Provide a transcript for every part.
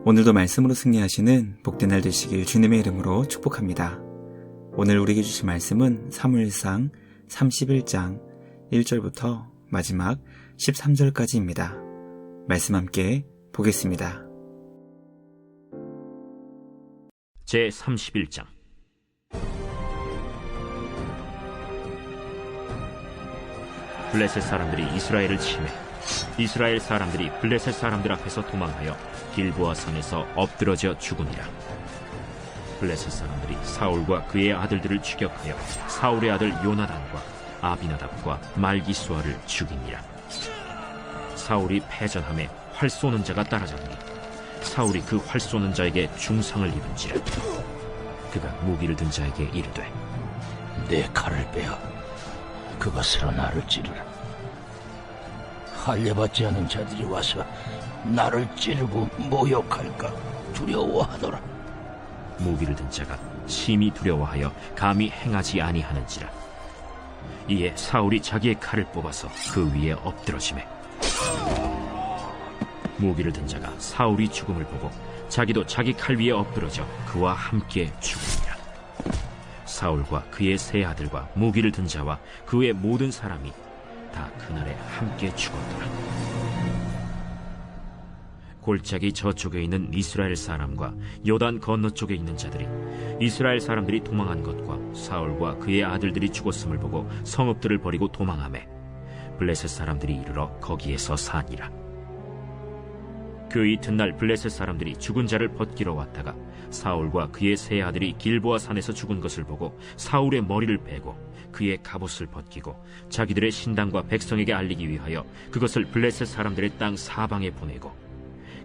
오늘도 말씀으로 승리하시는 복된 날 되시길 주님의 이름으로 축복합니다. 오늘 우리에게 주신 말씀은 사무엘상 31장 1절부터 마지막 13절까지입니다. 말씀 함께 보겠습니다. 제31장. 블레셋 사람들이 이스라엘을 침해 이스라엘 사람들이 블레셋 사람들 앞에서 도망하여 길보아 산에서 엎드러져 죽으니라. 블레셋 사람들이 사울과 그의 아들들을 추격하여 사울의 아들 요나단과 아비나답과 말기수아를 죽이니라. 사울이 패전함에 활 쏘는 자가 따라잡니 사울이 그 활 쏘는 자에게 중상을 입은지라. 그가 무기를 든 자에게 이르되 내 칼을 빼어 그것으로 나를 찌르라. 할례받지 않은 자들이 와서 나를 찌르고 모욕할까 두려워하노라. 무기를 든 자가 심히 두려워하여 감히 행하지 아니하는지라. 이에 사울이 자기의 칼을 뽑아서 그 위에 엎드러지매 무기를 든 자가 사울이 죽음을 보고 자기도 자기 칼 위에 엎드러져 그와 함께 죽으니라. 사울과 그의 세 아들과 무기를 든 자와 그의 모든 사람이 다 그날에 함께 죽었더라. 골짜기 저쪽에 있는 이스라엘 사람과 요단 건너쪽에 있는 자들이 이스라엘 사람들이 도망한 것과 사울과 그의 아들들이 죽었음을 보고 성읍들을 버리고 도망하매 블레셋 사람들이 이르러 거기에서 사니라. 그 이튿날 블레셋 사람들이 죽은 자를 벗기러 왔다가 사울과 그의 세 아들이 길보아 산에서 죽은 것을 보고 사울의 머리를 베고 그의 갑옷을 벗기고 자기들의 신당과 백성에게 알리기 위하여 그것을 블레셋 사람들의 땅 사방에 보내고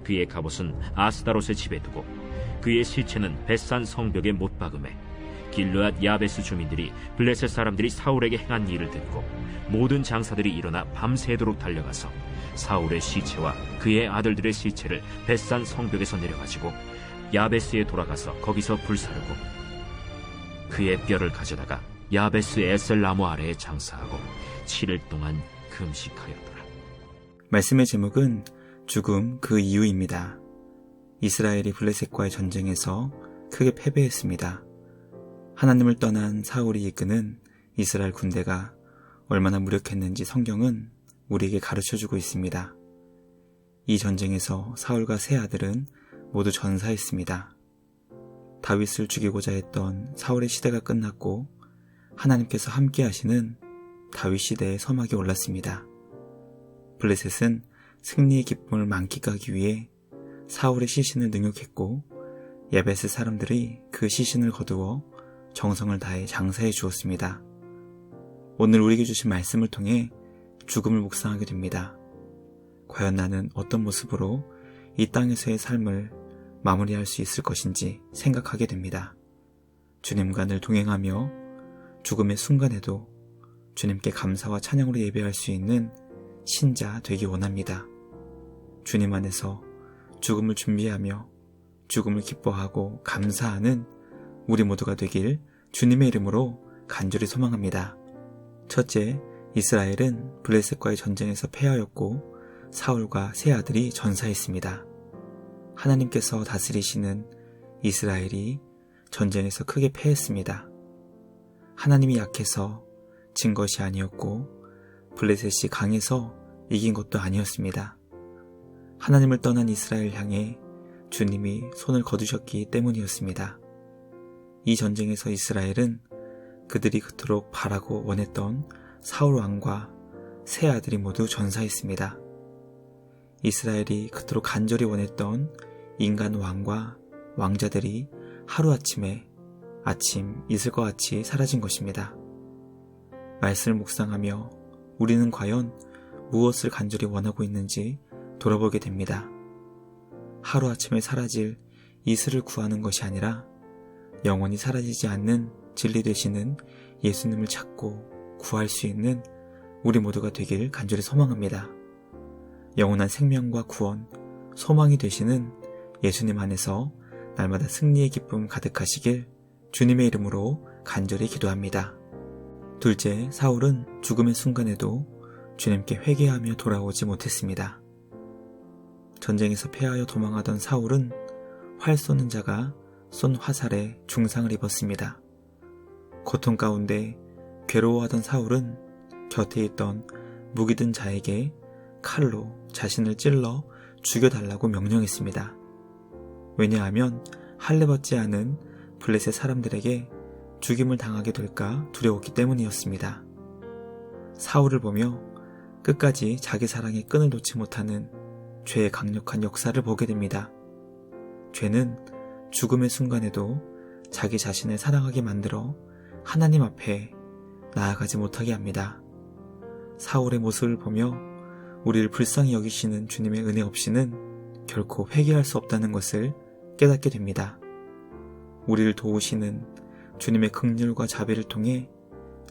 그의 갑옷은 아스다롯의 집에 두고 그의 시체는 벳산 성벽에 못 박음에 길르앗 야베스 주민들이 블레셋 사람들이 사울에게 행한 일을 듣고 모든 장사들이 일어나 밤새도록 달려가서 사울의 시체와 그의 아들들의 시체를 벳산 성벽에서 내려가지고 야베스에 돌아가서 거기서 불사르고 그의 뼈를 가져다가 야베스 에셀 나무 아래에 장사하고 7일 동안 금식하였더라. 말씀의 제목은 죽음 그 이유입니다. 이스라엘이 블레셋과의 전쟁에서 크게 패배했습니다. 하나님을 떠난 사울이 이끄는 이스라엘 군대가 얼마나 무력했는지 성경은 우리에게 가르쳐주고 있습니다. 이 전쟁에서 사울과 세 아들은 모두 전사했습니다. 다윗을 죽이고자 했던 사울의 시대가 끝났고 하나님께서 함께 하시는 다윗 시대의 서막이 올랐습니다. 블레셋은 승리의 기쁨을 만끽하기 위해 사울의 시신을 능욕했고 야베스 사람들이 그 시신을 거두어 정성을 다해 장사해 주었습니다. 오늘 우리에게 주신 말씀을 통해 죽음을 묵상하게 됩니다. 과연 나는 어떤 모습으로 이 땅에서의 삶을 마무리할 수 있을 것인지 생각하게 됩니다. 주님과 늘 동행하며 죽음의 순간에도 주님께 감사와 찬양으로 예배할 수 있는 신자 되기 원합니다. 주님 안에서 죽음을 준비하며 죽음을 기뻐하고 감사하는 우리 모두가 되길 주님의 이름으로 간절히 소망합니다. 첫째, 이스라엘은 블레셋과의 전쟁에서 패하였고 사울과 세 아들이 전사했습니다. 하나님께서 다스리시는 이스라엘이 전쟁에서 크게 패했습니다. 하나님이 약해서 진 것이 아니었고 블레셋이 강해서 이긴 것도 아니었습니다. 하나님을 떠난 이스라엘 향해 주님이 손을 거두셨기 때문이었습니다. 이 전쟁에서 이스라엘은 그들이 그토록 바라고 원했던 사울 왕과 세 아들이 모두 전사했습니다. 이스라엘이 그토록 간절히 원했던 인간 왕과 왕자들이 하루아침에 아침 이슬과 같이 사라진 것입니다. 말씀을 묵상하며 우리는 과연 무엇을 간절히 원하고 있는지 돌아보게 됩니다. 하루아침에 사라질 이슬을 구하는 것이 아니라 영원히 사라지지 않는 진리 되시는 예수님을 찾고 구할 수 있는 우리 모두가 되길 간절히 소망합니다. 영원한 생명과 구원, 소망이 되시는 예수님 안에서 날마다 승리의 기쁨 가득하시길 주님의 이름으로 간절히 기도합니다. 둘째, 사울은 죽음의 순간에도 주님께 회개하며 돌아오지 못했습니다. 전쟁에서 패하여 도망하던 사울은 활 쏘는 자가 쏜 화살에 중상을 입었습니다. 고통 가운데 괴로워하던 사울은 곁에 있던 무기 든 자에게 칼로 자신을 찔러 죽여달라고 명령했습니다. 왜냐하면 할례받지 않은 블레셋 사람들에게 죽임을 당하게 될까 두려웠기 때문이었습니다. 사울을 보며 끝까지 자기 사랑의 끈을 놓지 못하는 죄의 강력한 역사를 보게 됩니다. 죄는 죽음의 순간에도 자기 자신을 사랑하게 만들어 하나님 앞에 나아가지 못하게 합니다. 사울의 모습을 보며 우리를 불쌍히 여기시는 주님의 은혜 없이는 결코 회개할 수 없다는 것을 깨닫게 됩니다. 우리를 도우시는 주님의 긍휼과 자비를 통해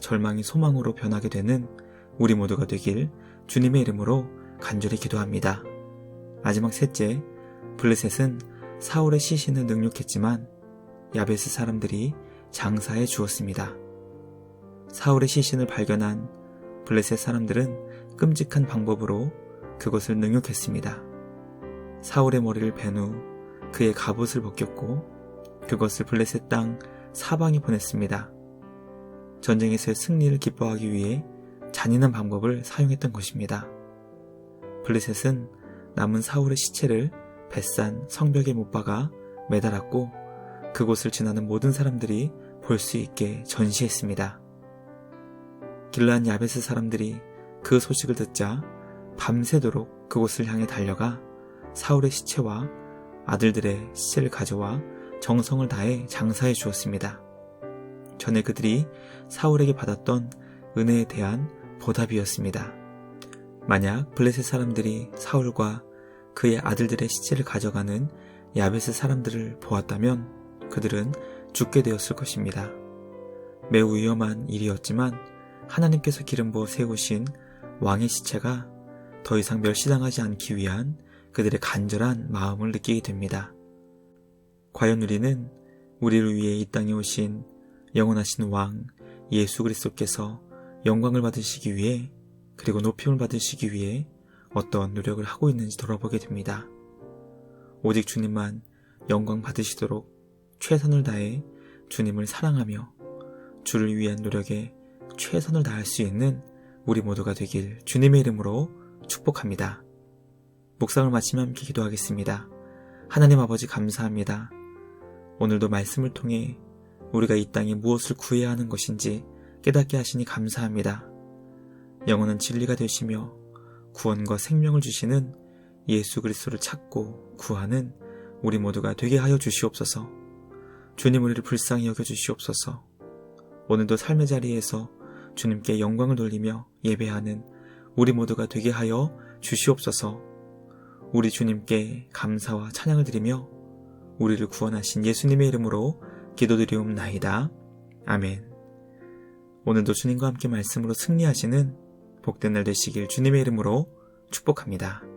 절망이 소망으로 변하게 되는 우리 모두가 되길 주님의 이름으로 간절히 기도합니다. 마지막 셋째, 블레셋은 사울의 시신을 능욕했지만 야베스 사람들이 장사해 주었습니다. 사울의 시신을 발견한 블레셋 사람들은 끔찍한 방법으로 그것을 능욕했습니다. 사울의 머리를 벤 후 그의 갑옷을 벗겼고 그것을 블레셋 땅 사방에 보냈습니다. 전쟁에서의 승리를 기뻐하기 위해 잔인한 방법을 사용했던 것입니다. 블레셋은 남은 사울의 시체를 벳산 성벽에 못 박아 매달았고 그곳을 지나는 모든 사람들이 볼 수 있게 전시했습니다. 길르앗 야베스 사람들이 그 소식을 듣자 밤새도록 그곳을 향해 달려가 사울의 시체와 아들들의 시체를 가져와 정성을 다해 장사해 주었습니다. 전에 그들이 사울에게 받았던 은혜에 대한 보답이었습니다. 만약 블레셋 사람들이 사울과 그의 아들들의 시체를 가져가는 야베스 사람들을 보았다면 그들은 죽게 되었을 것입니다. 매우 위험한 일이었지만 하나님께서 기름 부어 세우신 왕의 시체가 더 이상 멸시당하지 않기 위한 그들의 간절한 마음을 느끼게 됩니다. 과연 우리는 우리를 위해 이 땅에 오신 영원하신 왕 예수 그리스도께서 영광을 받으시기 위해 그리고 높임을 받으시기 위해 어떤 노력을 하고 있는지 돌아보게 됩니다. 오직 주님만 영광 받으시도록 최선을 다해 주님을 사랑하며 주를 위한 노력에 최선을 다할 수 있는 우리 모두가 되길 주님의 이름으로 축복합니다. 묵상을 마치며 함께 기도하겠습니다. 하나님 아버지 감사합니다. 오늘도 말씀을 통해 우리가 이 땅에 무엇을 구해야 하는 것인지 깨닫게 하시니 감사합니다. 영원한 진리가 되시며 구원과 생명을 주시는 예수 그리스도를 찾고 구하는 우리 모두가 되게 하여 주시옵소서. 주님 우리를 불쌍히 여겨 주시옵소서. 오늘도 삶의 자리에서 주님께 영광을 돌리며 예배하는 우리 모두가 되게 하여 주시옵소서. 우리 주님께 감사와 찬양을 드리며 우리를 구원하신 예수님의 이름으로 기도드리옵나이다. 아멘. 오늘도 주님과 함께 말씀으로 승리하시는 복된 날 되시길 주님의 이름으로 축복합니다.